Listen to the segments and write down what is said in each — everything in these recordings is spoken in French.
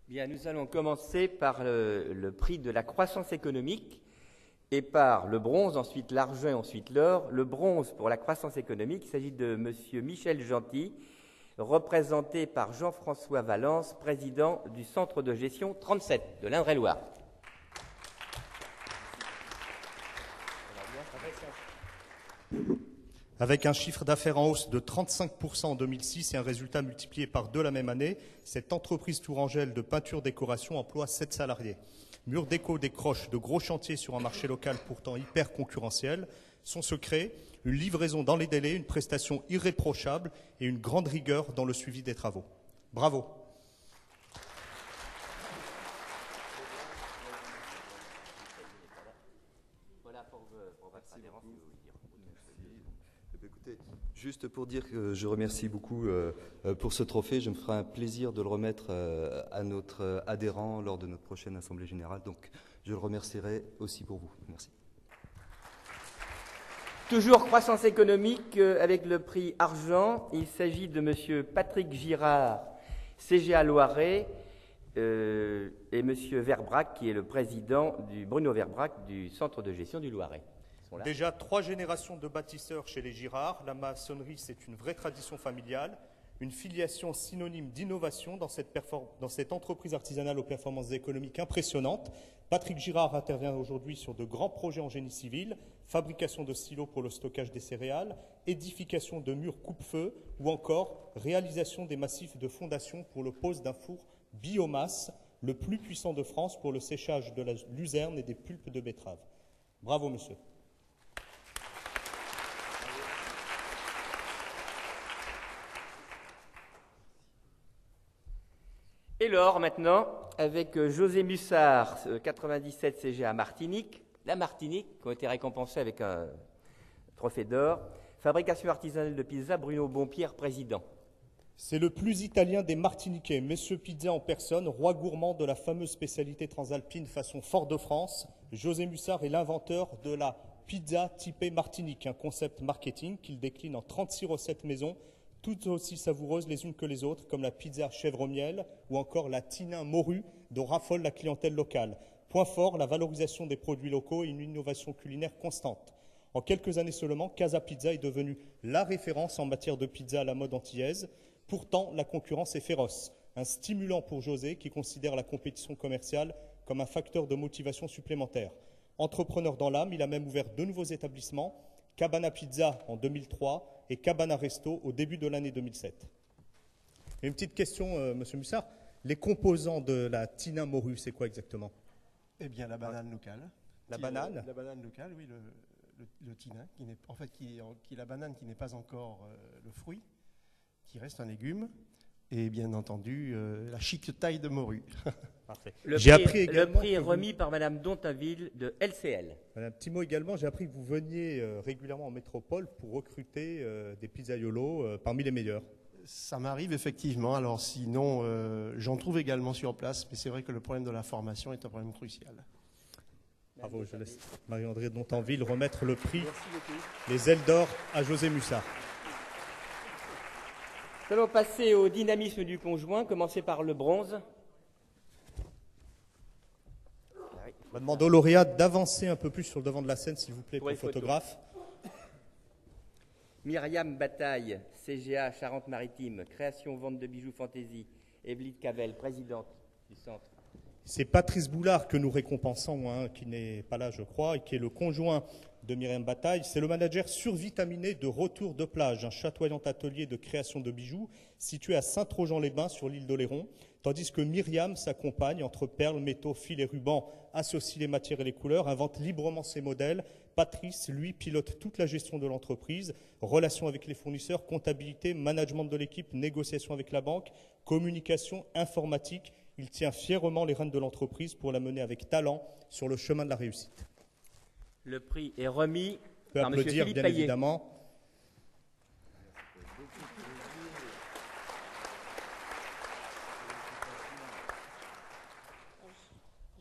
Bien, nous allons commencer par le prix de la croissance économique et par le bronze, ensuite l'argent et ensuite l'or. Le bronze pour la croissance économique, il s'agit de M. Michel Gentil, représenté par Jean-François Valence, président du Centre de gestion 37 de l'Indre-et-Loire. Avec un chiffre d'affaires en hausse de 35% en 2006 et un résultat multiplié par 2 la même année, cette entreprise tourangelle de peinture-décoration emploie 7 salariés. Mur Déco décroche de gros chantiers sur un marché local pourtant hyper concurrentiel. Son secret, une livraison dans les délais, une prestation irréprochable et une grande rigueur dans le suivi des travaux. Bravo. Juste pour dire que je remercie beaucoup pour ce trophée. Je me ferai un plaisir de le remettre à notre adhérent lors de notre prochaine Assemblée Générale. Donc je le remercierai aussi pour vous. Merci. Toujours croissance économique avec le prix argent. Il s'agit de M. Patrick Girard, CGA Loiret, et M. Verbrac, qui est le président Bruno Verbrac du Centre de gestion du Loiret. Déjà 3 générations de bâtisseurs chez les Girard. La maçonnerie, c'est une vraie tradition familiale, une filiation synonyme d'innovation dans cette entreprise artisanale aux performances économiques impressionnantes. Patrick Girard intervient aujourd'hui sur de grands projets en génie civil, fabrication de silos pour le stockage des céréales, édification de murs coupe-feu ou encore réalisation des massifs de fondation pour le pose d'un four biomasse, le plus puissant de France pour le séchage de la luzerne et des pulpes de betterave. Bravo, monsieur. Et l'or maintenant, avec José Mussard, 97 CGA Martinique. La Martinique, qui ont été récompensés avec un trophée d'or. Fabrication artisanale de pizza, Bruno Bompierre, président. C'est le plus italien des Martiniquais, Monsieur Pizza en personne, roi gourmand de la fameuse spécialité transalpine façon Fort-de-France. José Mussard est l'inventeur de la pizza typée Martinique, un concept marketing qu'il décline en 36 recettes maison, toutes aussi savoureuses les unes que les autres, comme la pizza chèvre au miel ou encore la tinin morue dont raffole la clientèle locale. Point fort, la valorisation des produits locaux et une innovation culinaire constante. En quelques années seulement, Casa Pizza est devenue la référence en matière de pizza à la mode antillaise. Pourtant, la concurrence est féroce. Un stimulant pour José qui considère la compétition commerciale comme un facteur de motivation supplémentaire. Entrepreneur dans l'âme, il a même ouvert 2 nouveaux établissements, Cabana Pizza en 2003 et Cabana Resto au début de l'année 2007. Et une petite question, Monsieur Mussard. Les composants de la tinin morue, c'est quoi exactement? Eh bien, la banane locale. La banane La banane locale, oui, le tinin, qui est la banane qui n'est pas encore le fruit, qui reste un légume, et bien entendu, la chic taille de morue. Parfait. Le prix est remis par Madame Dontaville de LCL. Un petit mot également, j'ai appris que vous veniez régulièrement en métropole pour recruter des pizzaiolos parmi les meilleurs. Ça m'arrive effectivement, alors sinon j'en trouve également sur place, mais c'est vrai que le problème de la formation est un problème crucial. Bravo, je laisse Marie-André Dontaville remettre le prix Les ailes d'or à José Mussard. Nous allons passer au dynamisme du conjoint, commencer par le bronze. On va demander au lauréat d'avancer un peu plus sur le devant de la scène, s'il vous plaît, pour le photographe. Myriam Bataille, CGA Charente-Maritime, création-vente de bijoux fantaisie. Evelyne Cavelle, présidente du centre. C'est Patrice Boulard que nous récompensons, qui n'est pas là, je crois, et qui est le conjoint de Myriam Bataille. C'est le manager survitaminé de Retour de plage, un chatoyant atelier de création de bijoux situé à Saint-Trojan-les-Bains sur l'île d'Oléron, tandis que Myriam s'accompagne entre perles, métaux, fils et rubans, associe les matières et les couleurs, invente librement ses modèles. Patrice, lui, pilote toute la gestion de l'entreprise, relations avec les fournisseurs, comptabilité, management de l'équipe, négociation avec la banque, communication, informatique. Il tient fièrement les rênes de l'entreprise pour la mener avec talent sur le chemin de la réussite. Le prix est remis par M. Philippe bien Payet. Évidemment.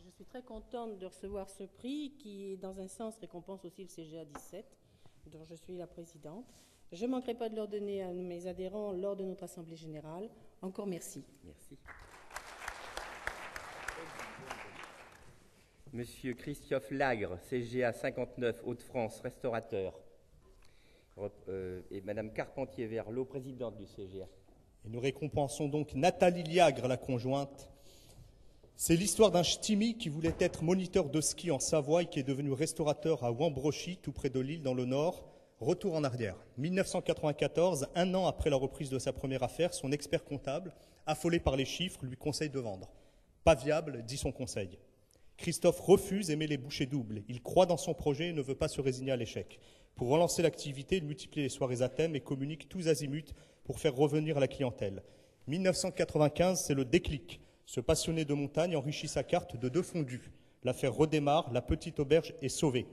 Je suis très contente de recevoir ce prix qui, dans un sens, récompense aussi le CGA 17, dont je suis la présidente. Je ne manquerai pas de leur donner à mes adhérents lors de notre Assemblée Générale. Encore merci. Merci. Monsieur Christophe Lagre, CGA 59, Hauts-de-France, restaurateur. Et Madame Carpentier-Verlot, présidente du CGA. Et nous récompensons donc Nathalie Liagre, la conjointe. C'est l'histoire d'un ch'timi qui voulait être moniteur de ski en Savoie et qui est devenu restaurateur à Wambrochy, tout près de Lille, dans le Nord. Retour en arrière. 1994, un an après la reprise de sa première affaire, son expert comptable, affolé par les chiffres, lui conseille de vendre. Pas viable, dit son conseil. Christophe refuse et met les bouchées doubles. Il croit dans son projet et ne veut pas se résigner à l'échec. Pour relancer l'activité, il multiplie les soirées à thème et communique tous azimuts pour faire revenir la clientèle. 1995, c'est le déclic. Ce passionné de montagne enrichit sa carte de 2 fondus. L'affaire redémarre, la petite auberge est sauvée.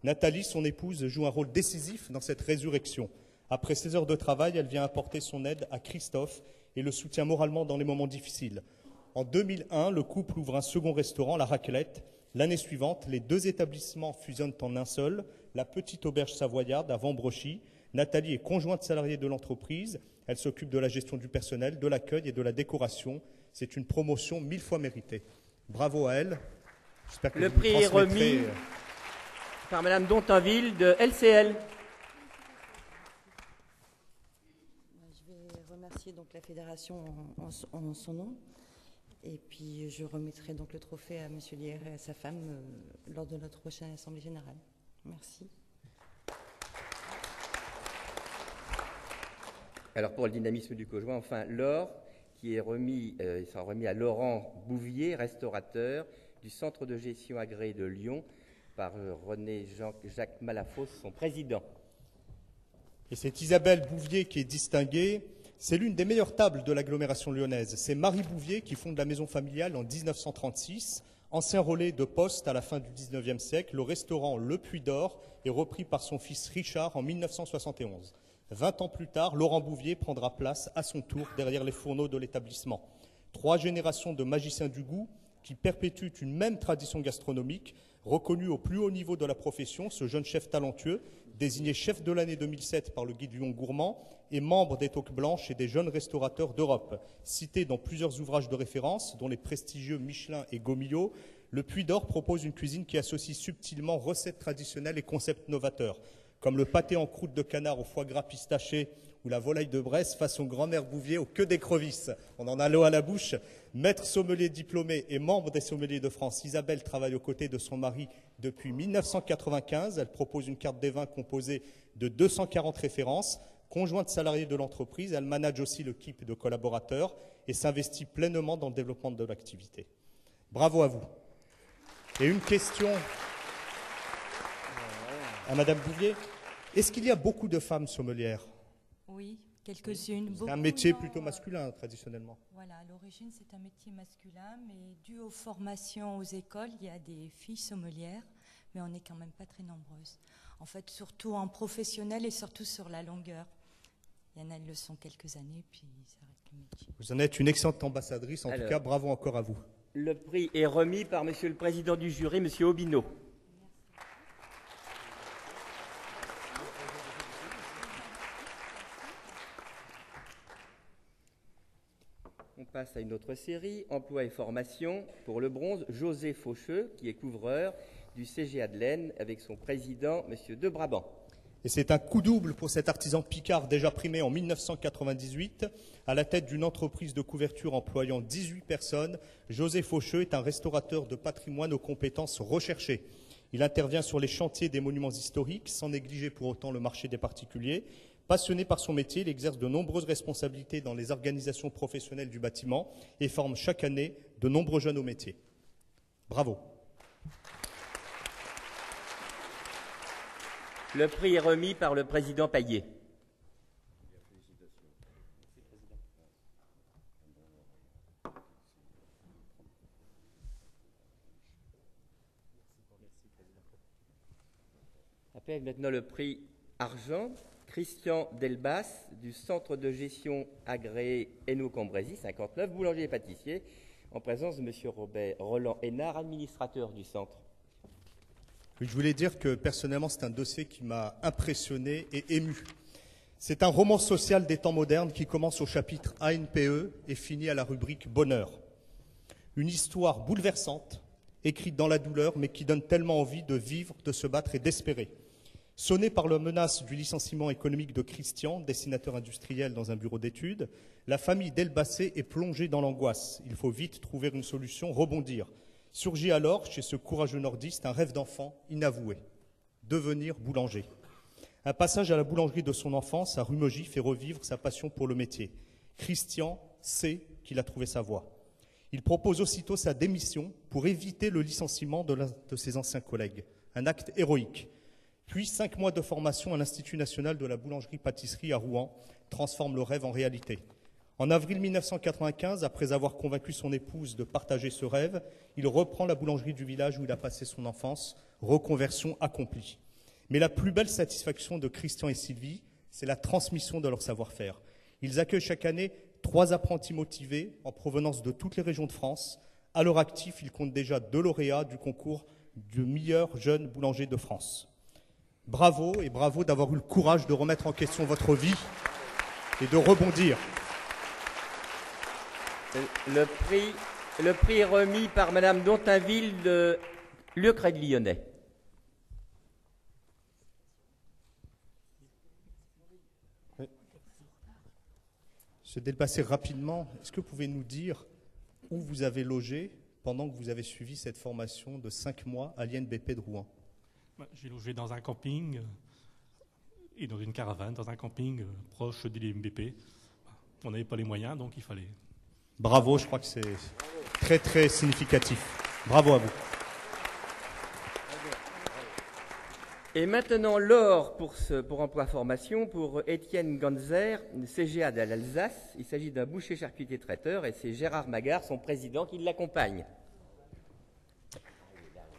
Nathalie, son épouse, joue un rôle décisif dans cette résurrection. Après 16 heures de travail, elle vient apporter son aide à Christophe et le soutient moralement dans les moments difficiles. En 2001, le couple ouvre un second restaurant, la Raclette. L'année suivante, les 2 établissements fusionnent en un seul, la petite auberge savoyarde à Wambrochy. Nathalie est conjointe salariée de l'entreprise. Elle s'occupe de la gestion du personnel, de l'accueil et de la décoration. C'est une promotion 1000 fois méritée. Bravo à elle. J'espère que le vous prix est remis par Madame Dontainville de LCL. Je vais remercier donc la fédération en son nom. Et puis je remettrai donc le trophée à M. Lier et à sa femme lors de notre prochaine Assemblée générale. Merci. Alors pour le dynamisme du conjoint, enfin l'or qui est remis, il sera remis à Laurent Bouvier, restaurateur du centre de gestion agréé de Lyon, par René Jacques Malafos, son président. Et c'est Isabelle Bouvier qui est distinguée. C'est l'une des meilleures tables de l'agglomération lyonnaise. C'est Marie Bouvier qui fonde la maison familiale en 1936. Ancien relais de poste à la fin du XIXe siècle, le restaurant Le Puy d'Or est repris par son fils Richard en 1971. 20 ans plus tard, Laurent Bouvier prendra place à son tour derrière les fourneaux de l'établissement. 3 générations de magiciens du goût qui perpétuent une même tradition gastronomique. Reconnu au plus haut niveau de la profession, ce jeune chef talentueux, désigné chef de l'année 2007 par le Guide Lyon Gourmand, est membre des Toques Blanches et des jeunes restaurateurs d'Europe. Cité dans plusieurs ouvrages de référence, dont les prestigieux Michelin et Gaumillot, le Puy d'Or propose une cuisine qui associe subtilement recettes traditionnelles et concepts novateurs, comme le pâté en croûte de canard au foie gras pistaché ou la volaille de Bresse façon grand-mère Bouvier aux queues d'écrevisse. On en a l'eau à la bouche. Maître sommelier diplômé et membre des sommeliers de France, Isabelle travaille aux côtés de son mari depuis 1995. Elle propose une carte des vins composée de 240 références. Conjointe salariée de l'entreprise, elle manage aussi l'équipe de collaborateurs et s'investit pleinement dans le développement de l'activité. Bravo à vous. Et une question à Madame Bouvier. Est-ce qu'il y a beaucoup de femmes sommelières? Oui, quelques-unes. C'est un métier plutôt masculin, traditionnellement. Voilà, à l'origine, c'est un métier masculin, mais dû aux formations aux écoles, il y a des filles sommelières, mais on n'est quand même pas très nombreuses. En fait, surtout en professionnel et surtout sur la longueur. Il y en a, elles le sont quelques années, puis ça arrête le métier. Vous en êtes une excellente ambassadrice, en tout cas, bravo encore à vous. Le prix est remis par Monsieur le Président du jury, Monsieur Aubineau. On passe à une autre série, emploi et formation. Pour le bronze, José Faucheux, qui est couvreur du CGA de l'Aisne, avec son président, M. de Brabant. Et c'est un coup double pour cet artisan picard déjà primé en 1998. À la tête d'une entreprise de couverture employant 18 personnes, José Faucheux est un restaurateur de patrimoine aux compétences recherchées. Il intervient sur les chantiers des monuments historiques, sans négliger pour autant le marché des particuliers. Passionné par son métier, il exerce de nombreuses responsabilités dans les organisations professionnelles du bâtiment et forme chaque année de nombreux jeunes au métier. Bravo. Le prix est remis par le président Payet. Appelle maintenant le prix argent. Christian Delbas, du centre de gestion agréé Hainaut-Cambrésis, 59, boulanger et pâtissier, en présence de M. Roland Hénard, administrateur du centre. Je voulais dire que personnellement, c'est un dossier qui m'a impressionné et ému. C'est un roman social des temps modernes qui commence au chapitre ANPE et finit à la rubrique Bonheur. Une histoire bouleversante, écrite dans la douleur, mais qui donne tellement envie de vivre, de se battre et d'espérer. Sonné par la menace du licenciement économique de Christian, dessinateur industriel dans un bureau d'études, la famille Delbassé est plongée dans l'angoisse. Il faut vite trouver une solution, rebondir. Surgit alors, chez ce courageux nordiste, un rêve d'enfant inavoué, devenir boulanger. Un passage à la boulangerie de son enfance, à Rumaugy, fait revivre sa passion pour le métier. Christian sait qu'il a trouvé sa voie. Il propose aussitôt sa démission pour éviter le licenciement de ses anciens collègues. Un acte héroïque. Puis 5 mois de formation à l'Institut national de la boulangerie-pâtisserie à Rouen transforment le rêve en réalité. En avril 1995, après avoir convaincu son épouse de partager ce rêve, il reprend la boulangerie du village où il a passé son enfance, reconversion accomplie. Mais la plus belle satisfaction de Christian et Sylvie, c'est la transmission de leur savoir-faire. Ils accueillent chaque année 3 apprentis motivés en provenance de toutes les régions de France. À leur actif, ils comptent déjà 2 lauréats du concours du meilleur jeune boulanger de France. Bravo et bravo d'avoir eu le courage de remettre en question votre vie et de rebondir. Le prix est remis par Madame Dontainville de Lecret Lyonnais. Se dépasser rapidement, est-ce que vous pouvez nous dire où vous avez logé pendant que vous avez suivi cette formation de 5 mois à l'INBP de Rouen? J'ai logé dans un camping et dans une caravane, dans un camping proche de l'INBP. On n'avait pas les moyens, donc il fallait... Bravo, je crois que c'est très très significatif. Bravo à vous. Et maintenant, l'or pour emploi formation pour Étienne Ganzer, CGA de l'Alsace. Il s'agit d'un boucher charcutier traiteur et c'est Gérard Magard, son président, qui l'accompagne.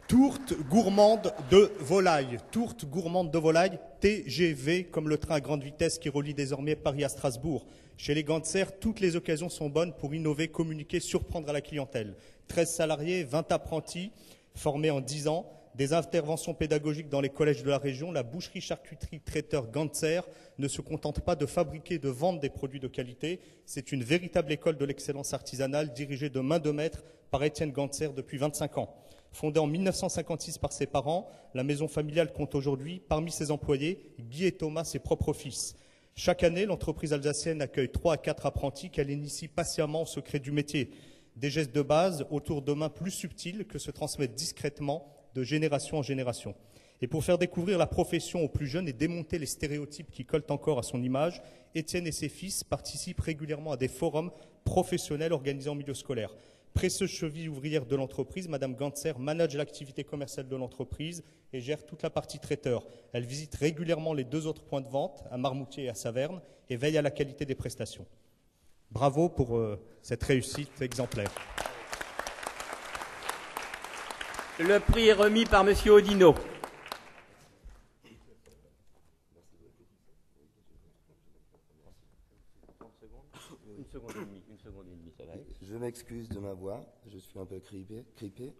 Tourte gourmande de volaille. Tourte gourmande de volaille, TGV, comme le train à grande vitesse qui relie désormais Paris à Strasbourg. Chez les Ganzer, toutes les occasions sont bonnes pour innover, communiquer, surprendre à la clientèle. 13 salariés, 20 apprentis, formés en 10 ans. Des interventions pédagogiques dans les collèges de la région. La boucherie-charcuterie traiteur Ganzer ne se contente pas de fabriquer et de vendre des produits de qualité. C'est une véritable école de l'excellence artisanale dirigée de main de maître par Étienne Ganzer depuis 25 ans. Fondée en 1956 par ses parents, la maison familiale compte aujourd'hui, parmi ses employés, Guy et Thomas, ses propres fils. Chaque année, l'entreprise alsacienne accueille 3 à 4 apprentis qu'elle initie patiemment au secret du métier. Des gestes de base autour de mains plus subtiles que se transmettent discrètement de génération en génération. Et pour faire découvrir la profession aux plus jeunes et démonter les stéréotypes qui collent encore à son image, Étienne et ses fils participent régulièrement à des forums professionnels organisés en milieu scolaire. Précieuse cheville ouvrière de l'entreprise, Madame Ganzer manage l'activité commerciale de l'entreprise et gère toute la partie traiteur. Elle visite régulièrement les 2 autres points de vente, à Marmoutier et à Saverne, et veille à la qualité des prestations. Bravo pour cette réussite exemplaire. Le prix est remis par Monsieur Odino. Une seconde et demie, ça va. Je m'excuse de ma voix, je suis un peu grippé.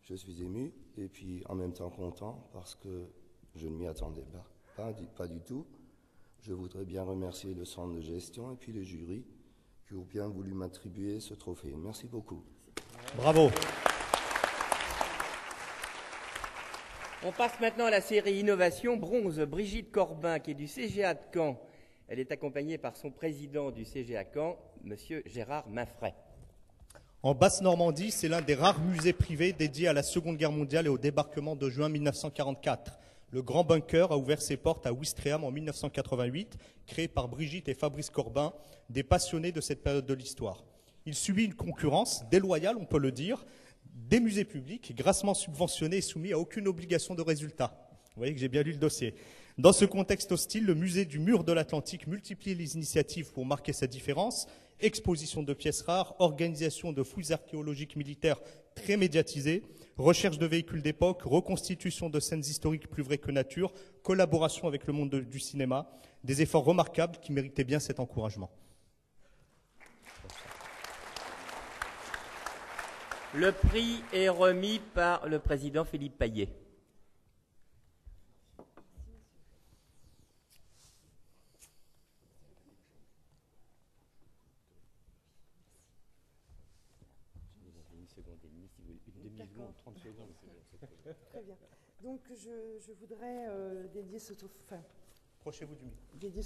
Je suis ému et puis en même temps content parce que je ne m'y attendais pas du tout. Je voudrais bien remercier le centre de gestion et puis le jury qui ont bien voulu m'attribuer ce trophée. Merci beaucoup. Bravo. On passe maintenant à la série Innovation Bronze. Brigitte Corbin, qui est du CGA de Caen. Elle est accompagnée par son président du CGA Caen, Monsieur Gérard Mainfray. En Basse-Normandie, c'est l'un des rares musées privés dédiés à la Seconde Guerre mondiale et au débarquement de juin 1944. Le Grand Bunker a ouvert ses portes à Ouistreham en 1988, créé par Brigitte et Fabrice Corbin, des passionnés de cette période de l'histoire. Il subit une concurrence déloyale, on peut le dire, des musées publics, grassement subventionnés et soumis à aucune obligation de résultat. Vous voyez que j'ai bien lu le dossier. Dans ce contexte hostile, le musée du Mur de l'Atlantique multiplie les initiatives pour marquer sa différence. Exposition de pièces rares, organisation de fouilles archéologiques militaires très médiatisées, recherche de véhicules d'époque, reconstitution de scènes historiques plus vraies que nature, collaboration avec le monde du cinéma, des efforts remarquables qui méritaient bien cet encouragement. Le prix est remis par le président Philippe Paillet. Une seconde et D'accord. 30 secondes, très bien. Donc je voudrais dédier ce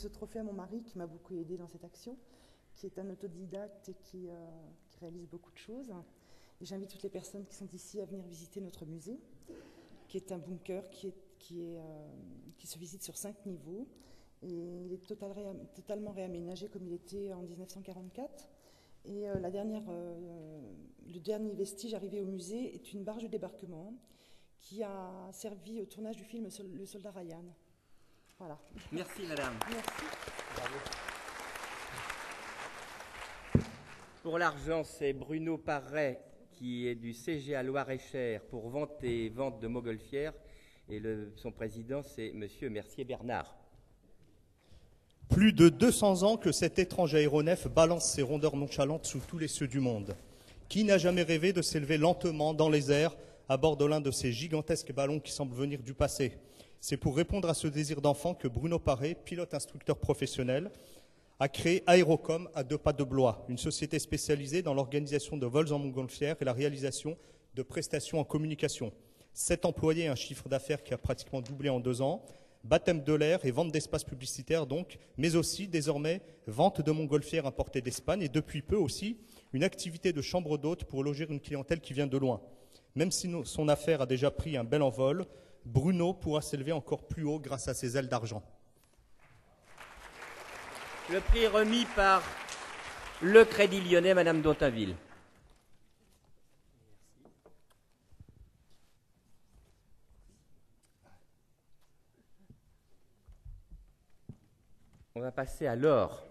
trophée à mon mari qui m'a beaucoup aidé dans cette action, qui est un autodidacte et qui réalise beaucoup de choses. Et j'invite toutes les personnes qui sont ici à venir visiter notre musée, qui est un bunker qui se visite sur 5 niveaux. Et il est totalement réaménagé comme il était en 1944. Et le dernier vestige arrivé au musée est une barge de débarquement qui a servi au tournage du film Le Soldat Ryan. Voilà. Merci madame. Merci. Bravo. Pour l'argent, c'est Bruno Parret qui est du CGA Loire-et-Cher pour vente et vente de montgolfières. Et son président, c'est monsieur Mercier Bernard. Plus de 200 ans que cet étrange aéronef balance ses rondeurs nonchalantes sous tous les cieux du monde. Qui n'a jamais rêvé de s'élever lentement dans les airs à bord de l'un de ces gigantesques ballons qui semblent venir du passé? C'est pour répondre à ce désir d'enfant que Bruno Parret, pilote instructeur professionnel, a créé Aérocom à 2 pas de Blois, une société spécialisée dans l'organisation de vols en montgolfière et la réalisation de prestations en communication. 7 employés, un chiffre d'affaires qui a pratiquement doublé en 2 ans. Baptême de l'air et vente d'espaces publicitaires donc, mais aussi désormais vente de montgolfières importées d'Espagne et depuis peu aussi une activité de chambre d'hôte pour loger une clientèle qui vient de loin. Même si son affaire a déjà pris un bel envol, Bruno pourra s'élever encore plus haut grâce à ses ailes d'argent. Le prix remis par le Crédit Lyonnais, madame Dontainville. On va passer à l'or.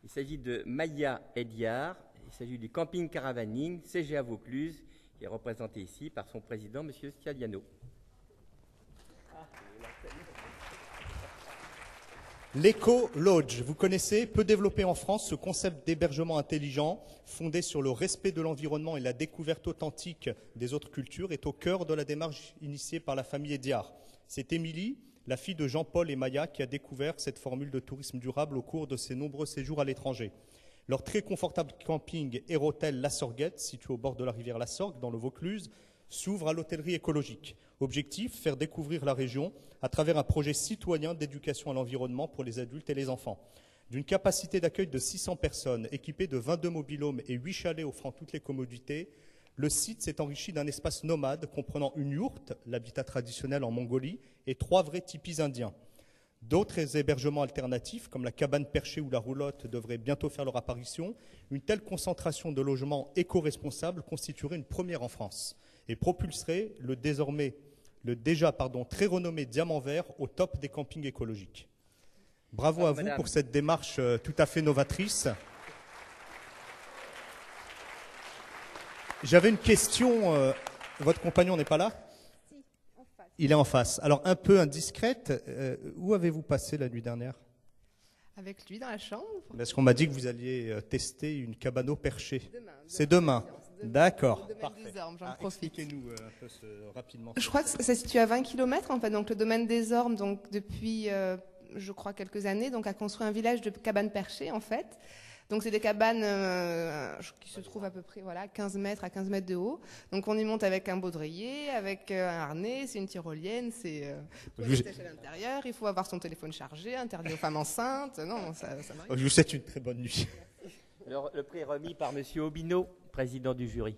Il s'agit de Maya Ediard. Il s'agit du camping Caravaning CGA Vaucluse, qui est représenté ici par son président, M. Sciadiano. L'éco-lodge, vous connaissez, peu développé en France, ce concept d'hébergement intelligent fondé sur le respect de l'environnement et la découverte authentique des autres cultures est au cœur de la démarche initiée par la famille Ediard. C'est Émilie, la fille de Jean-Paul et Maya, qui a découvert cette formule de tourisme durable au cours de ses nombreux séjours à l'étranger. Leur très confortable camping Aérotel La Sorguette, situé au bord de la rivière La Sorgue, dans le Vaucluse, s'ouvre à l'hôtellerie écologique. Objectif, faire découvrir la région à travers un projet citoyen d'éducation à l'environnement pour les adultes et les enfants. D'une capacité d'accueil de 600 personnes, équipé de 22 mobil-homes et 8 chalets offrant toutes les commodités, le site s'est enrichi d'un espace nomade comprenant une yourte, l'habitat traditionnel en Mongolie, et 3 vrais tipis indiens. D'autres hébergements alternatifs, comme la cabane perchée ou la roulotte, devraient bientôt faire leur apparition. Une telle concentration de logements éco-responsables constituerait une première en France et propulserait le déjà très renommé Diamant Vert au top des campings écologiques. Bravo à vous pour cette démarche tout à fait novatrice. J'avais une question. Votre compagnon n'est pas là ? Si, en face. Il est en face. Alors, un peu indiscrète, où avez-vous passé la nuit dernière ? Avec lui dans la chambre. Parce qu'on m'a dit que vous alliez tester une cabane perchée. Demain. C'est demain. D'accord. Le domaine des Ormes, j'en profite. Expliquez-nous un peu rapidement. Je crois que c'est situé à 20 km, en fait. Donc, le domaine des Ormes, donc, depuis, je crois, quelques années, donc, a construit un village de cabanes perchées, en fait. Donc, c'est des cabanes qui se trouvent à peu près 15 mètres à 15 mètres de haut. Donc, on y monte avec un baudrier, avec un harnais, c'est une tyrolienne, c'est à l'intérieur. Il faut avoir son téléphone chargé, interdit aux femmes enceintes. Non, ça m'arrive. Je vous souhaite une très bonne nuit. Le prix remis par M. Aubineau, président du jury.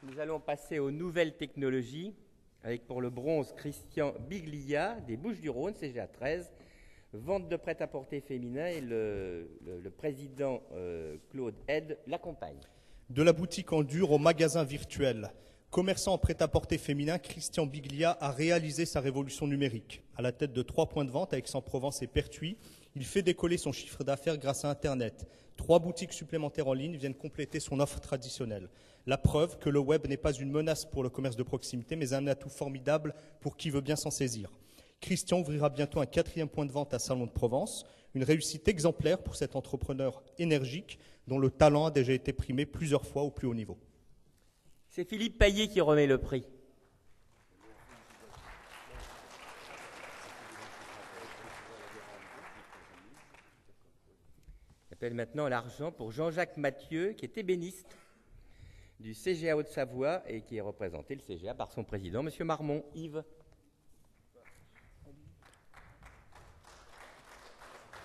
Nous allons passer aux nouvelles technologies, avec pour le bronze Christian Biglia, des Bouches-du-Rhône, CGA 13, vente de prêt-à-porter féminin, et le président Claude Aide l'accompagne. De la boutique en dur au magasin virtuel. Commerçant en prêt-à-porter féminin, Christian Biglia a réalisé sa révolution numérique. À la tête de 3 points de vente à Aix-en-Provence et Pertuis, il fait décoller son chiffre d'affaires grâce à Internet. 3 boutiques supplémentaires en ligne viennent compléter son offre traditionnelle. La preuve que le web n'est pas une menace pour le commerce de proximité, mais un atout formidable pour qui veut bien s'en saisir. Christian ouvrira bientôt un 4e point de vente à Salon de Provence, une réussite exemplaire pour cet entrepreneur énergique dont le talent a déjà été primé plusieurs fois au plus haut niveau. C'est Philippe Paillet qui remet le prix. J'appelle maintenant l'argent pour Jean-Jacques Mathieu, qui est ébéniste du CGA Haute-Savoie et qui est représenté, le CGA, par son président, M. Marmont. Yves.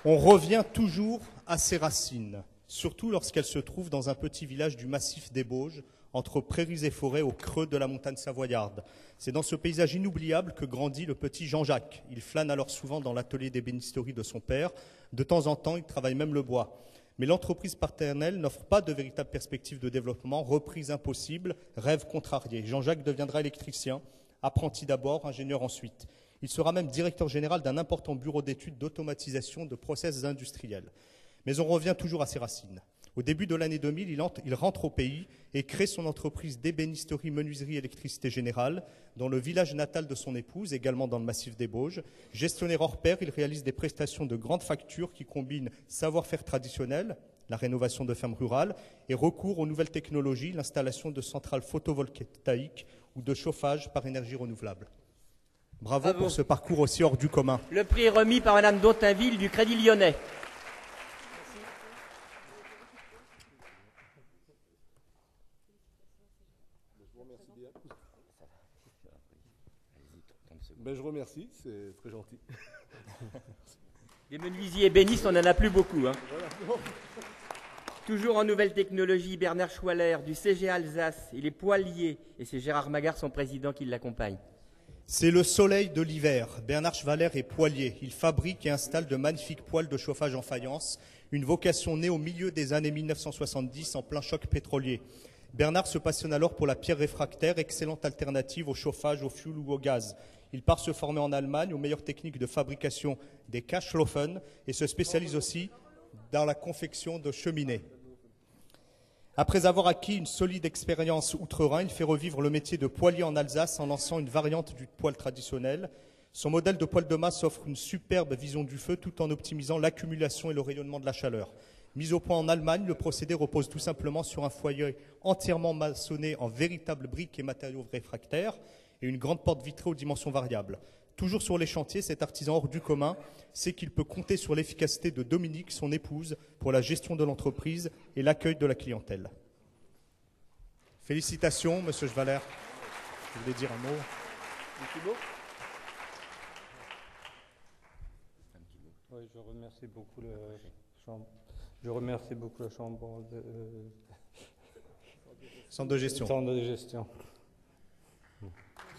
On revient toujours à ses racines, surtout lorsqu'elles se trouvent dans un petit village du massif des Bauges, entre prairies et forêts au creux de la montagne savoyarde. C'est dans ce paysage inoubliable que grandit le petit Jean-Jacques. Il flâne alors souvent dans l'atelier d'ébénisterie de son père. De temps en temps, il travaille même le bois. Mais l'entreprise paternelle n'offre pas de véritable perspective de développement, reprise impossible, rêve contrarié. Jean-Jacques deviendra électricien, apprenti d'abord, ingénieur ensuite. Il sera même directeur général d'un important bureau d'études d'automatisation de process industriels. Mais on revient toujours à ses racines. Au début de l'année 2000, il rentre au pays et crée son entreprise d'ébénisterie, menuiserie, électricité générale dans le village natal de son épouse, également dans le massif des Bauges. Gestionnaire hors pair, il réalise des prestations de grande facture qui combinent savoir-faire traditionnel, la rénovation de fermes rurales, et recours aux nouvelles technologies, l'installation de centrales photovoltaïques ou de chauffage par énergie renouvelable. Bravo pour ce parcours aussi hors du commun. Le prix est remis par Mme Dontainville du Crédit Lyonnais. Ben, je remercie, c'est très gentil. Les menuisiers ébénistes, on n'en a plus beaucoup. Hein. Voilà. Toujours en nouvelles technologies, Bernard Schwaller du CGA Alsace, il est poilier et c'est Gérard Magard, son président, qui l'accompagne. C'est le soleil de l'hiver. Bernard Schwaller est poilier. Il fabrique et installe de magnifiques poêles de chauffage en faïence, une vocation née au milieu des années 1970 en plein choc pétrolier. Bernard se passionne alors pour la pierre réfractaire, excellente alternative au chauffage, au fioul ou au gaz. Il part se former en Allemagne aux meilleures techniques de fabrication des Kaschlofen et se spécialise aussi dans la confection de cheminées. Après avoir acquis une solide expérience outre-Rhin, il fait revivre le métier de poilier en Alsace en lançant une variante du poêle traditionnel. Son modèle de poêle de masse offre une superbe vision du feu tout en optimisant l'accumulation et le rayonnement de la chaleur. Mis au point en Allemagne, le procédé repose tout simplement sur un foyer entièrement maçonné en véritables briques et matériaux réfractaires et une grande porte vitrée aux dimensions variables. Toujours sur les chantiers, cet artisan hors du commun sait qu'il peut compter sur l'efficacité de Dominique, son épouse, pour la gestion de l'entreprise et l'accueil de la clientèle. Félicitations, Monsieur Schwaller. Vous voulez dire un mot? Un petit mot? Oui, je remercie beaucoup la chambre de... Centre de gestion. Centre de gestion.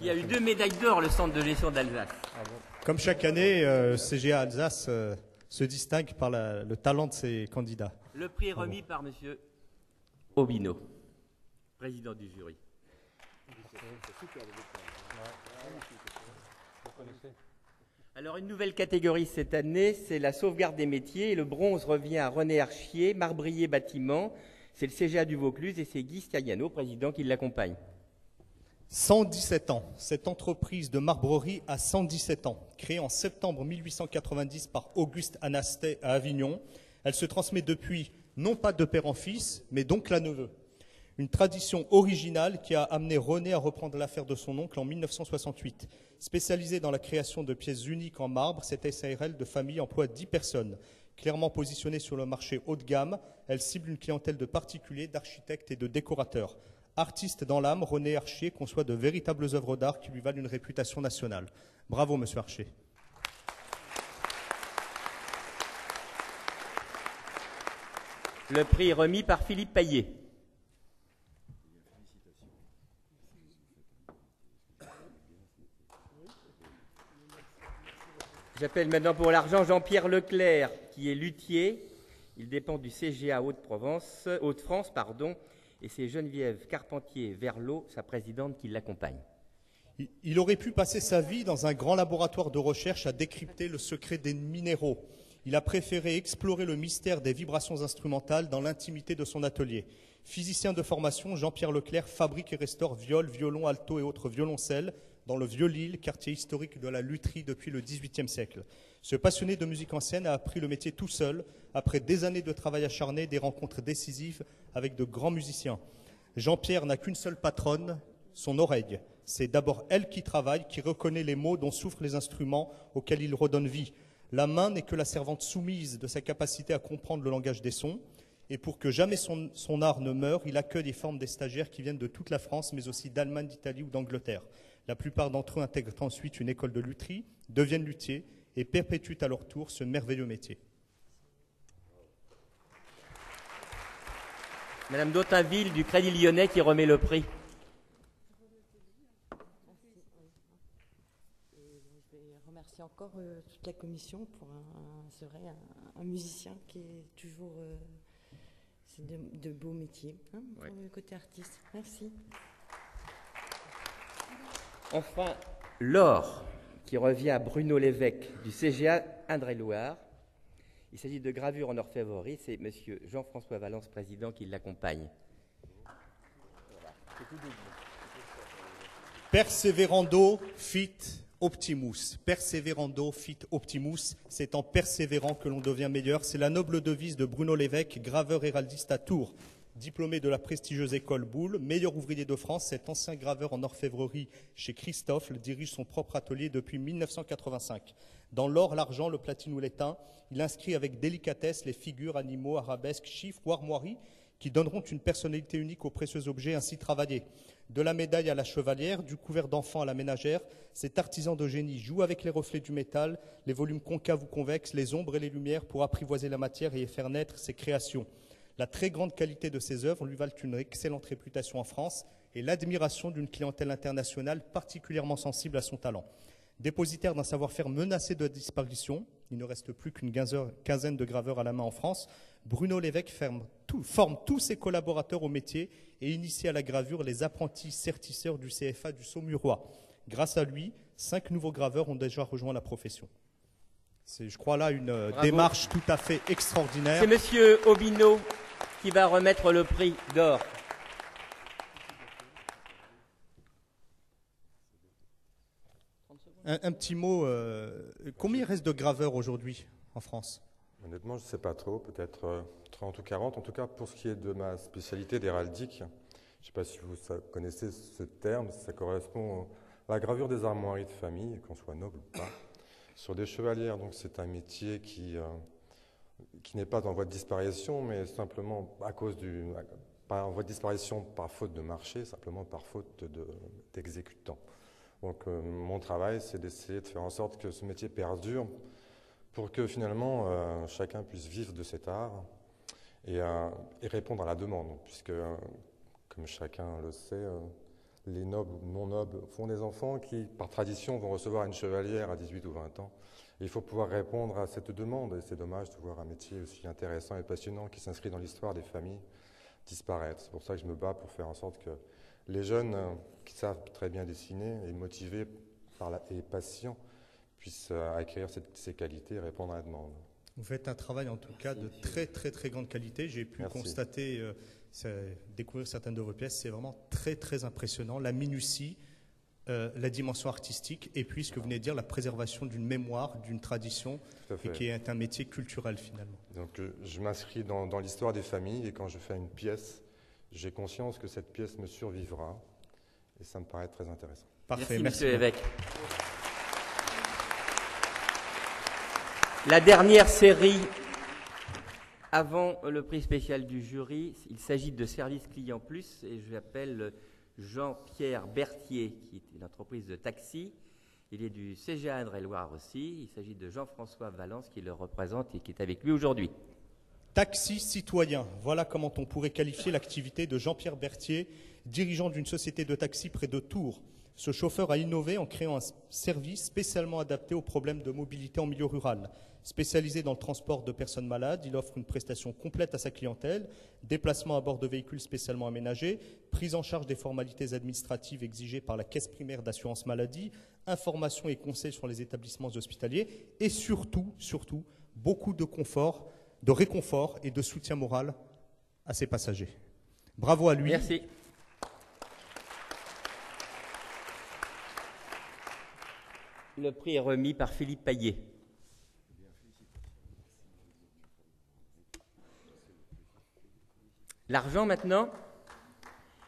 Il y a eu 2 médailles d'or, le centre de gestion d'Alsace. Ah bon. Comme chaque année, CGA Alsace se distingue par le talent de ses candidats. Le prix est remis par M. Obino, président du jury. Alors, une nouvelle catégorie cette année, c'est la sauvegarde des métiers. Et le bronze revient à René Archier, marbrier bâtiment. C'est le CGA du Vaucluse et c'est Guy Stiagliano, président, qui l'accompagne. 117 ans. Cette entreprise de marbrerie a 117 ans. Créée en septembre 1890 par Auguste Anastet à Avignon, elle se transmet depuis, non pas de père en fils, mais d'oncle à neveu. Une tradition originale qui a amené René à reprendre l'affaire de son oncle en 1968. Spécialisée dans la création de pièces uniques en marbre, cette SARL de famille emploie 10 personnes. Clairement positionnée sur le marché haut de gamme, elle cible une clientèle de particuliers, d'architectes et de décorateurs. Artiste dans l'âme, René Archier conçoit de véritables œuvres d'art qui lui valent une réputation nationale. Bravo, Monsieur Archier. Le prix est remis par Philippe Paillet. J'appelle maintenant pour l'argent Jean-Pierre Leclerc, qui est luthier. Il dépend du CGA Hauts-de-France, et c'est Geneviève Carpentier-Verlot, sa présidente, qui l'accompagne. Il aurait pu passer sa vie dans un grand laboratoire de recherche à décrypter le secret des minéraux. Il a préféré explorer le mystère des vibrations instrumentales dans l'intimité de son atelier. Physicien de formation, Jean-Pierre Leclerc fabrique et restaure viols, violons, altos et autres violoncelles dans le Vieux-Lille, quartier historique de la lutherie depuis le XVIIIe siècle. Ce passionné de musique ancienne a appris le métier tout seul, après des années de travail acharné et des rencontres décisives avec de grands musiciens. Jean-Pierre n'a qu'une seule patronne, son oreille. C'est d'abord elle qui travaille, qui reconnaît les mots dont souffrent les instruments auxquels il redonne vie. La main n'est que la servante soumise de sa capacité à comprendre le langage des sons. Et pour que jamais son art ne meure, il accueille et forme des stagiaires qui viennent de toute la France, mais aussi d'Allemagne, d'Italie ou d'Angleterre. La plupart d'entre eux intègrent ensuite une école de lutherie, deviennent luthiers et perpétuent à leur tour ce merveilleux métier. Madame d'Autainville du Crédit Lyonnais qui remet le prix. Je vais remercier encore toute la commission pour un musicien qui est toujours... c'est de beaux métiers pour le côté artiste. Merci. Enfin, l'or qui revient à Bruno Lévesque du CGA Indre-et-Loire. Il s'agit de gravure en orfèvrerie. C'est M. Jean-François Valence, président, qui l'accompagne. Perseverando fit optimus. Perseverando fit optimus. C'est en persévérant que l'on devient meilleur. C'est la noble devise de Bruno Lévesque, graveur héraldiste à Tours. Diplômé de la prestigieuse école Boulle, meilleur ouvrier de France, cet ancien graveur en orfèvrerie chez Christophe dirige son propre atelier depuis 1985. Dans l'or, l'argent, le platine ou l'étain, il inscrit avec délicatesse les figures, animaux, arabesques, chiffres ou armoiries qui donneront une personnalité unique aux précieux objets ainsi travaillés. De la médaille à la chevalière, du couvert d'enfant à la ménagère, cet artisan de génie joue avec les reflets du métal, les volumes concaves ou convexes, les ombres et les lumières pour apprivoiser la matière et y faire naître ses créations. La très grande qualité de ses œuvres lui valent une excellente réputation en France et l'admiration d'une clientèle internationale particulièrement sensible à son talent. Dépositaire d'un savoir-faire menacé de disparition, il ne reste plus qu'une quinzaine de graveurs à la main en France, Bruno Lévesque forme tous ses collaborateurs au métier et initie à la gravure les apprentis sertisseurs du CFA du Saumurois. Grâce à lui, 5 nouveaux graveurs ont déjà rejoint la profession. C'est, je crois, là une démarche tout à fait extraordinaire. C'est Monsieur Obino qui va remettre le prix d'or. Un petit mot, combien il reste de graveurs aujourd'hui en France? Honnêtement, je ne sais pas trop, peut-être 30 ou 40. En tout cas, pour ce qui est de ma spécialité d'héraldique, je ne sais pas si vous connaissez ce terme, ça correspond à la gravure des armoiries de famille, qu'on soit noble ou pas. Sur des chevalières, donc c'est un métier qui n'est pas en voie de disparition, mais simplement à cause pas en voie de disparition par faute de marché, simplement par faute d'exécutants. Donc mon travail, c'est d'essayer de faire en sorte que ce métier perdure pour que finalement chacun puisse vivre de cet art et répondre à la demande, puisque comme chacun le sait, les nobles ou non nobles font des enfants qui, par tradition, vont recevoir une chevalière à 18 ou 20 ans. Et il faut pouvoir répondre à cette demande, et c'est dommage de voir un métier aussi intéressant et passionnant qui s'inscrit dans l'histoire des familles disparaître. C'est pour ça que je me bats pour faire en sorte que les jeunes qui savent très bien dessiner et motivés et patients puissent acquérir ces qualités et répondre à la demande. Vous faites un travail en tout cas de très très très grande qualité. J'ai pu constater, découvrir certaines de vos pièces. C'est vraiment très très impressionnant. La minutie, la dimension artistique et puis ce que vous venez de dire, la préservation d'une mémoire, d'une tradition et qui est un métier culturel finalement. Donc je m'inscris dans l'histoire des familles et quand je fais une pièce, j'ai conscience que cette pièce me survivra et ça me paraît très intéressant. Parfait, merci merci Monsieur Lévesque. La dernière série, avant le prix spécial du jury, il s'agit de Service Client Plus et j'appelle Jean-Pierre Berthier, qui est une entreprise de taxi. Il est du CGA Indre-et-Loire aussi. Il s'agit de Jean-François Valence qui le représente et qui est avec lui aujourd'hui. Taxi citoyen, voilà comment on pourrait qualifier l'activité de Jean-Pierre Berthier, dirigeant d'une société de taxi près de Tours. Ce chauffeur a innové en créant un service spécialement adapté aux problèmes de mobilité en milieu rural. Spécialisé dans le transport de personnes malades, il offre une prestation complète à sa clientèle, déplacement à bord de véhicules spécialement aménagés, prise en charge des formalités administratives exigées par la caisse primaire d'assurance maladie, information et conseils sur les établissements hospitaliers et surtout, beaucoup de confort, de réconfort et de soutien moral à ses passagers. Bravo à lui. Merci. Le prix est remis par Philippe Paillet. L'argent maintenant.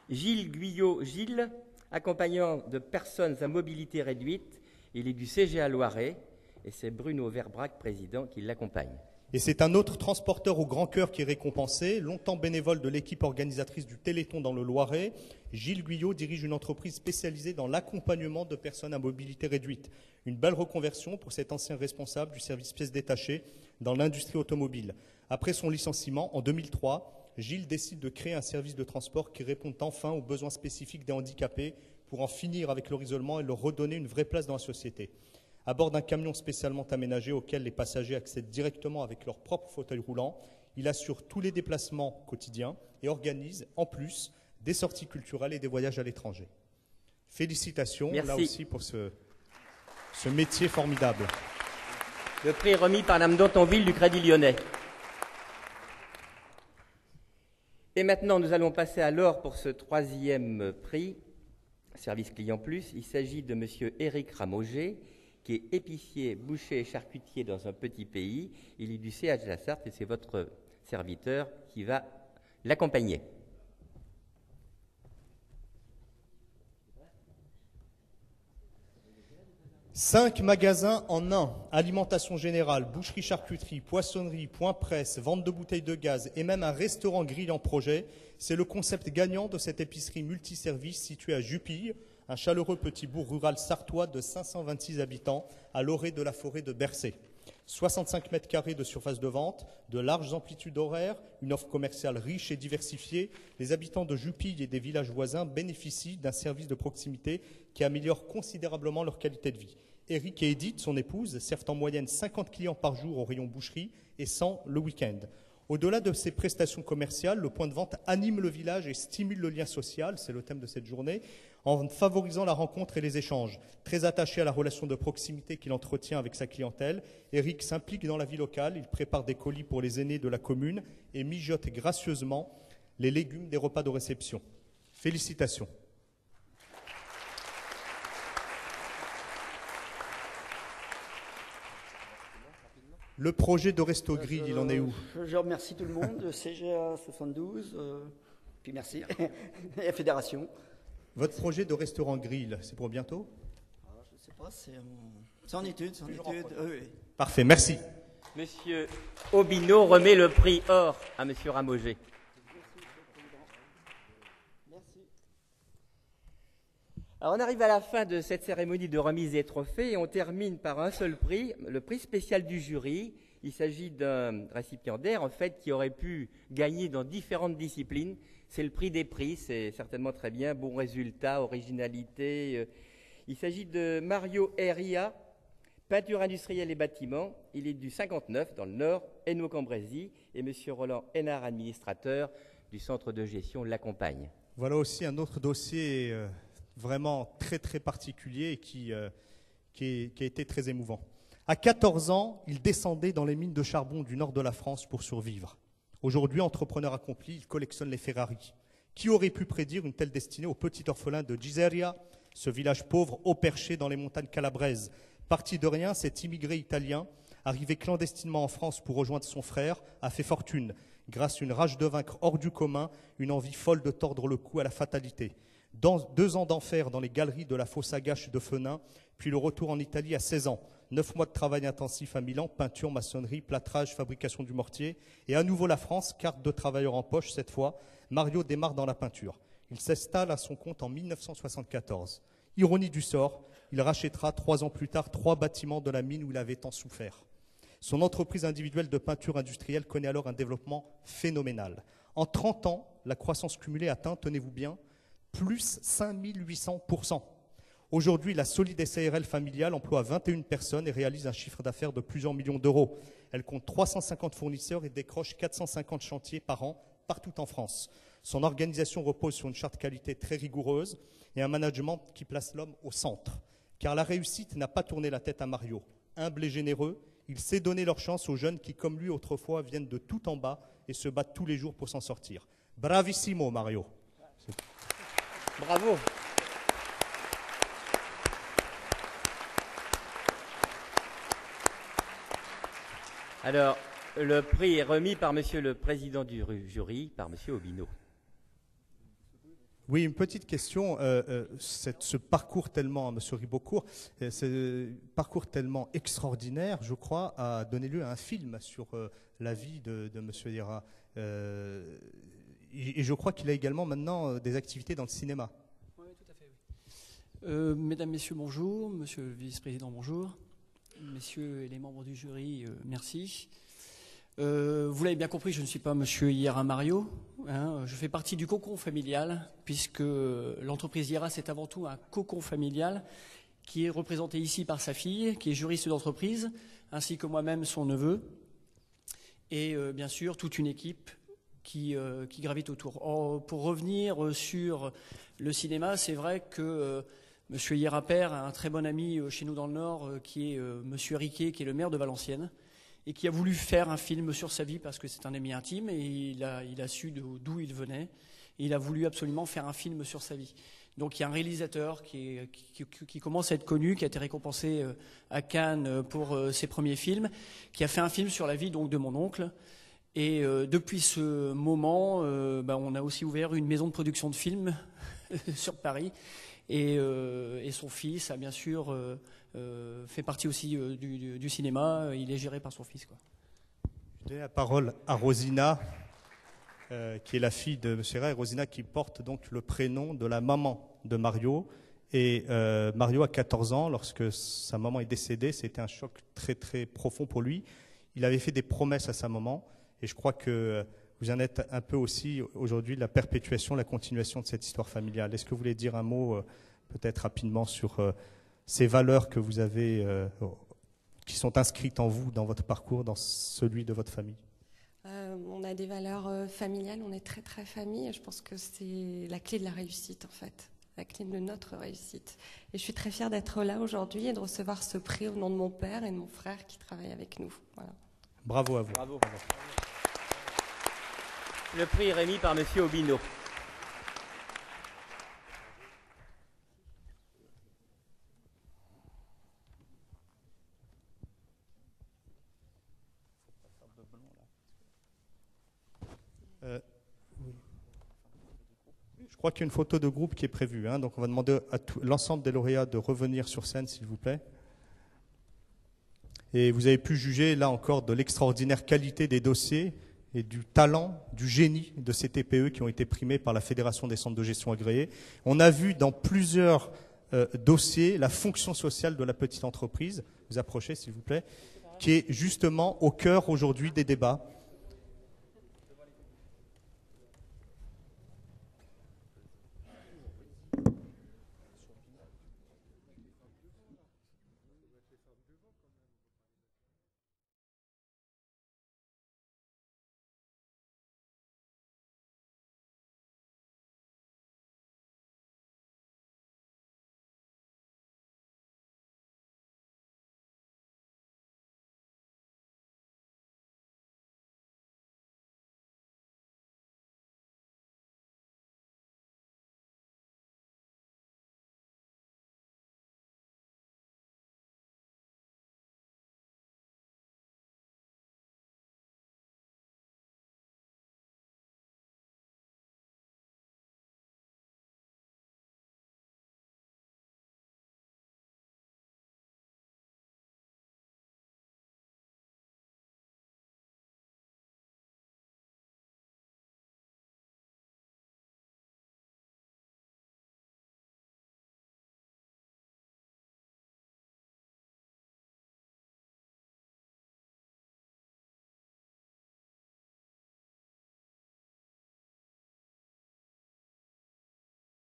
Gilles Guyot-Gilles, accompagnant de personnes à mobilité réduite. Il est du CGA Loiret. et c'est Bruno Verbrac, président, qui l'accompagne. Et c'est un autre transporteur au grand cœur qui est récompensé. Longtemps bénévole de l'équipe organisatrice du Téléthon dans le Loiret, Gilles Guyot dirige une entreprise spécialisée dans l'accompagnement de personnes à mobilité réduite. Une belle reconversion pour cet ancien responsable du service pièces détachées dans l'industrie automobile. Après son licenciement, en 2003, Gilles décide de créer un service de transport qui répond enfin aux besoins spécifiques des handicapés pour en finir avec leur isolement et leur redonner une vraie place dans la société. À bord d'un camion spécialement aménagé auquel les passagers accèdent directement avec leur propre fauteuil roulant, il assure tous les déplacements quotidiens et organise, en plus, des sorties culturelles et des voyages à l'étranger. Félicitations, Merci. là aussi, pour ce métier formidable. Le prix est remis par Mme Dantonville du Crédit Lyonnais. Et maintenant, nous allons passer à l'or pour ce troisième prix, Service Client Plus. Il s'agit de M. Éric Ramauger, qui est épicier, boucher et charcutier dans un petit pays. Il est du CH de la Sarthe et c'est votre serviteur qui va l'accompagner. Cinq magasins en un, alimentation générale, boucherie, charcuterie, poissonnerie, point presse, vente de bouteilles de gaz et même un restaurant grill en projet. C'est le concept gagnant de cette épicerie multiservice située à Jupille, un chaleureux petit bourg rural sartois de 526 habitants à l'orée de la forêt de Bercé. 65 mètres carrés de surface de vente, de larges amplitudes horaires, une offre commerciale riche et diversifiée. Les habitants de Jupille et des villages voisins bénéficient d'un service de proximité qui améliore considérablement leur qualité de vie. Eric et Edith, son épouse, servent en moyenne 50 clients par jour au rayon boucherie et 100 le week-end. Au-delà de ces prestations commerciales, le point de vente anime le village et stimule le lien social, c'est le thème de cette journée, en favorisant la rencontre et les échanges. Très attaché à la relation de proximité qu'il entretient avec sa clientèle, Eric s'implique dans la vie locale, il prépare des colis pour les aînés de la commune et mijote gracieusement les légumes des repas de réception. Félicitations. Le projet de Resto Grill, il en est où? Je remercie tout le monde, CGA 72, puis merci, et la fédération. Votre projet de restaurant grill, c'est pour bientôt? Je ne sais pas, c'est en étude. Oui. Parfait, merci. Monsieur Obino remet le prix or à Monsieur Ramauger. Alors on arrive à la fin de cette cérémonie de remise des trophées et on termine par un seul prix, le prix spécial du jury. Il s'agit d'un récipiendaire en fait qui aurait pu gagner dans différentes disciplines. C'est le prix des prix, c'est certainement très bien, bon résultat, originalité. Il s'agit de Mario Heria, peinture industrielle et bâtiment. Il est du 59 dans le Nord, Hainaut-Cambrésis, et Monsieur Roland Hénard, administrateur du centre de gestion, l'accompagne. Voilà aussi un autre dossier vraiment très très particulier et qui a été très émouvant. À 14 ans, il descendait dans les mines de charbon du nord de la France pour survivre. Aujourd'hui, entrepreneur accompli, il collectionne les Ferrari. Qui aurait pu prédire une telle destinée au petit orphelin de Giseria, ce village pauvre haut perché dans les montagnes calabraises? Parti de rien, cet immigré italien, arrivé clandestinement en France pour rejoindre son frère, a fait fortune, grâce à une rage de vaincre hors du commun, une envie folle de tordre le cou à la fatalité. 2 ans d'enfer dans les galeries de la fosse à Gâches de Fenin, puis le retour en Italie à 16 ans. 9 mois de travail intensif à Milan, peinture, maçonnerie, plâtrage, fabrication du mortier. Et à nouveau la France, carte de travailleur en poche cette fois. Mario démarre dans la peinture. Il s'installe à son compte en 1974. Ironie du sort, il rachètera 3 ans plus tard 3 bâtiments de la mine où il avait tant souffert. Son entreprise individuelle de peinture industrielle connaît alors un développement phénoménal. En 30 ans, la croissance cumulée atteint, tenez-vous bien, plus 5800%. Aujourd'hui, la solide SARL familiale emploie 21 personnes et réalise un chiffre d'affaires de plusieurs millions d'euros. Elle compte 350 fournisseurs et décroche 450 chantiers par an partout en France. Son organisation repose sur une charte qualité très rigoureuse et un management qui place l'homme au centre. Car la réussite n'a pas tourné la tête à Mario. Humble et généreux, il sait donner leur chance aux jeunes qui, comme lui autrefois, viennent de tout en bas et se battent tous les jours pour s'en sortir. Bravissimo, Mario. Bravo. Alors, le prix est remis par Monsieur le Président du jury, par Monsieur Obino. Oui, une petite question. Ce parcours tellement, Monsieur Ribocourt, ce parcours tellement extraordinaire, je crois, a donné lieu à un film sur la vie de Monsieur Liéra. Et je crois qu'il a également maintenant des activités dans le cinéma. Oui, tout à fait. Oui. Mesdames, Messieurs, bonjour. Monsieur le vice-président, bonjour. Messieurs et les membres du jury, merci. Vous l'avez bien compris, je ne suis pas Monsieur Liéra Mario. Je fais partie du cocon familial, puisque l'entreprise Liéra, c'est avant tout un cocon familial qui est représenté ici par sa fille, qui est juriste d'entreprise, ainsi que moi-même, son neveu, et bien sûr toute une équipe qui gravite autour. Pour revenir sur le cinéma, c'est vrai que Monsieur Liéra père a un très bon ami chez nous dans le Nord, qui est Monsieur Riquet, qui est le maire de Valenciennes, et qui a voulu faire un film sur sa vie parce que c'est un ami intime et il a su d'où il venait. Et il a voulu absolument faire un film sur sa vie. Donc il y a un réalisateur qui commence à être connu, qui a été récompensé à Cannes pour ses premiers films, qui a fait un film sur la vie donc de mon oncle. Et depuis ce moment, on a aussi ouvert une maison de production de films sur Paris. Et son fils a bien sûr fait partie aussi du cinéma. Il est géré par son fils, quoi. Je donne la parole à Rosina, qui est la fille de M. Liéra, et Rosina qui porte donc le prénom de la maman de Mario. Et Mario a 14 ans, lorsque sa maman est décédée, c'était un choc très très profond pour lui. Il avait fait des promesses à sa maman, et je crois que vous en êtes un peu aussi aujourd'hui la perpétuation, la continuation de cette histoire familiale. Est-ce que vous voulez dire un mot peut-être rapidement sur ces valeurs que vous avez, qui sont inscrites en vous, dans votre parcours, dans celui de votre famille? On a des valeurs familiales, on est très très famille, et je pense que c'est la clé de la réussite en fait, la clé de notre réussite. Et je suis très fière d'être là aujourd'hui et de recevoir ce prix au nom de mon père et de mon frère qui travaillent avec nous. Voilà. Bravo à vous. Bravo. Le prix est remis par M. Obino. Je crois qu'il y a une photo de groupe qui est prévue. Donc on va demander à l'ensemble des lauréats de revenir sur scène, s'il vous plaît. Et vous avez pu juger, là encore, de l'extraordinaire qualité des dossiers et du talent, du génie de ces TPE qui ont été primés par la Fédération des centres de gestion agréés. On a vu dans plusieurs dossiers la fonction sociale de la petite entreprise, vous approchez s'il vous plaît, qui est justement au cœur aujourd'hui des débats.